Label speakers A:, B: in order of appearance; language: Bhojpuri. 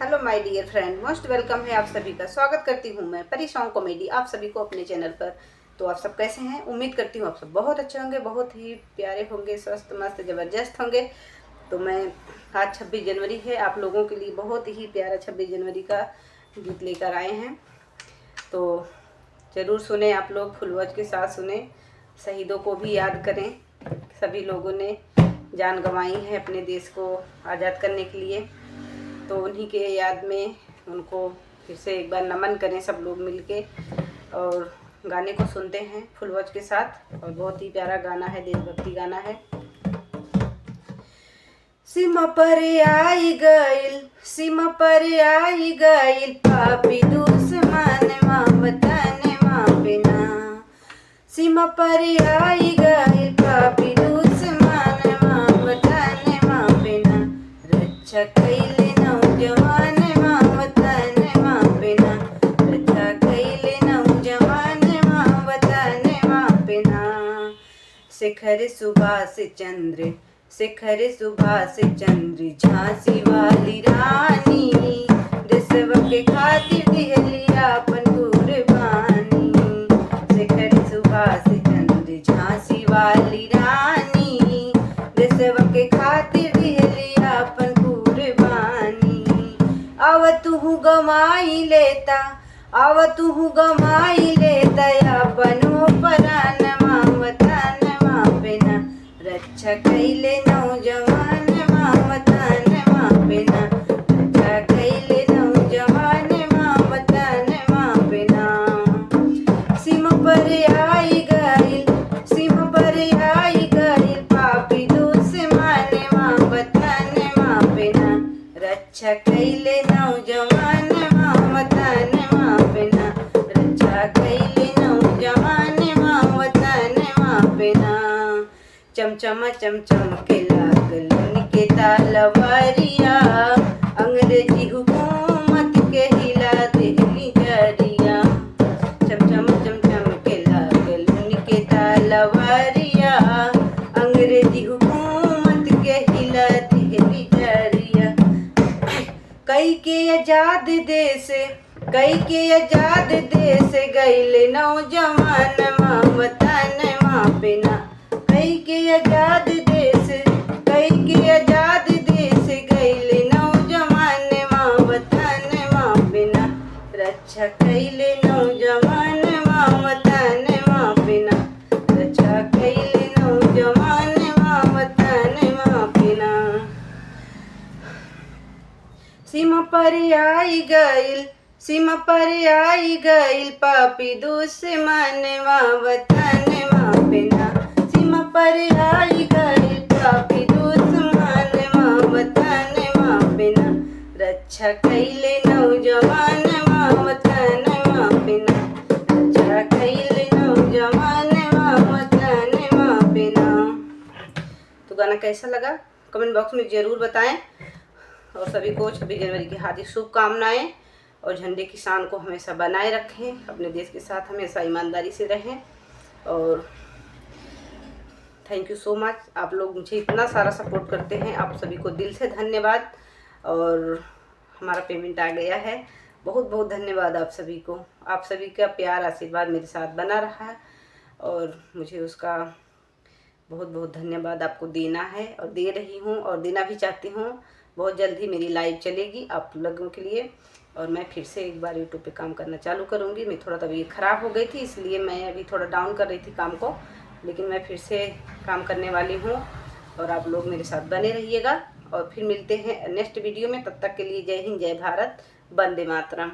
A: हेलो माय डियर फ्रेंड, मोस्ट वेलकम है आप सभी का। स्वागत करती हूँ मैं परी सॉन्ग कॉमेडी आप सभी को अपने चैनल पर। तो आप सब कैसे हैं? उम्मीद करती हूँ आप सब बहुत अच्छे होंगे, बहुत ही प्यारे होंगे, स्वस्थ मस्त ज़बरदस्त होंगे। तो मैं आज 26 जनवरी है, आप लोगों के लिए बहुत ही प्यारा 26 जनवरी का गीत लेकर आए हैं। तो ज़रूर सुने आप लोग, फुलवज के साथ सुने। शहीदों को भी याद करें, सभी लोगों ने जान गंवाई है अपने देश को आज़ाद करने के लिए। तो उन्हीं के याद में उनको फिर से एक बार नमन करें सब लोग मिलके, और गाने को सुनते हैं फुलवज के साथ। और बहुत ही प्यारा गाना है, देशभक्ति गाना है। सीमा पर आई गइल, सीमा पर आई गइल, पापी दुश्मन माँ वतन माँ बिना। सीमा पर आई गइल, पापी दुश्मन माँ वतन माँ बिना। रक्षा कइले नौजवान माँ वतन माँ बिना। रक्षा कइले नौजवान माँ वतन माँ बिना। शिखर सुभाष चंद्र, शिखर सुभाष चंद्र, झांसी वाली रानी, देशवा के खातिर दिहली आपन कुर्बानी। शिखर सुभाष चंद्र, झांसी वाली रानी, देशवा के खातिर दिहली आपन कुर्बानी। आव तुहु गमाई लेता, आव तुहु गमाई लेता, अपनो परान माँ वतन माँ बिना। रक्षा कइले नौजवान माँ वतन माँ बिना। रक्षा कइले नौजवान माँ वतन माँ बिना। सीमा पर आई गइल, सीमा पर आई गइल, पापी दुश्मन माँ वतन माँ बिना। रक्षा कइले नौजवान माँ वतन माँ बिना। रक्षा कइले नौजवान माँ वतन माँ बिना। चमचमा चमचम के लागल उनके तलवारिया, अंग्रेजी हुकूमत के हिला देहली जरिया। चमचम चमचम के लागल उनके तलवारिया, अंग्रेजी हुकूमत के हिला देहली जरिया। कई के आजाद देश, कई के आजाद देश, गइले नौजवान माँ वतन माँ बिना। कई के आजाद देश, कई के आजाद देश, गइले नौजवान माँ वतन माँ बिना। रक्षा कइले नौजवान माँ वतन माँ बिना। रक्षा कइले नौजवान माँ वतन माँ बिना। सीमा पर आई गइल, सीमा पर आई गइल, पापी दुश्मन माँ वतन माँ बिना। सीमा पर आई गइल, पापी दुश्मन माँ वतन माँ बिना। रक्षा कइले नौजवान माँ वतन माँ बिना। रक्षा कइले नौजवान माँ वतन माँ बिना। तो गाना कैसा लगा कमेंट बॉक्स में ज़रूर बताएं। और सभी को 26 जनवरी की हार्दिक शुभकामनाएं। और झंडे की शान को हमेशा बनाए रखें, अपने देश के साथ हमेशा ईमानदारी से रहें। और थैंक यू सो मच, आप लोग मुझे इतना सारा सपोर्ट करते हैं, आप सभी को दिल से धन्यवाद। और हमारा पेमेंट आ गया है, बहुत बहुत धन्यवाद आप सभी को। आप सभी का प्यार आशीर्वाद मेरे साथ बना रहा है, और मुझे उसका बहुत बहुत धन्यवाद आपको देना है, और दे रही हूँ और देना भी चाहती हूँ। बहुत जल्द ही मेरी लाइव चलेगी आप लोगों के लिए, और मैं फिर से एक बार यूट्यूब पे काम करना चालू करूँगी। मैं थोड़ा तबीयत ख़राब हो गई थी, इसलिए मैं अभी थोड़ा डाउन कर रही थी काम को, लेकिन मैं फिर से काम करने वाली हूँ। और आप लोग मेरे साथ बने रहिएगा, और फिर मिलते हैं नेक्स्ट वीडियो में। तब तक के लिए जय हिंद, जय भारत, वंदे मातरम।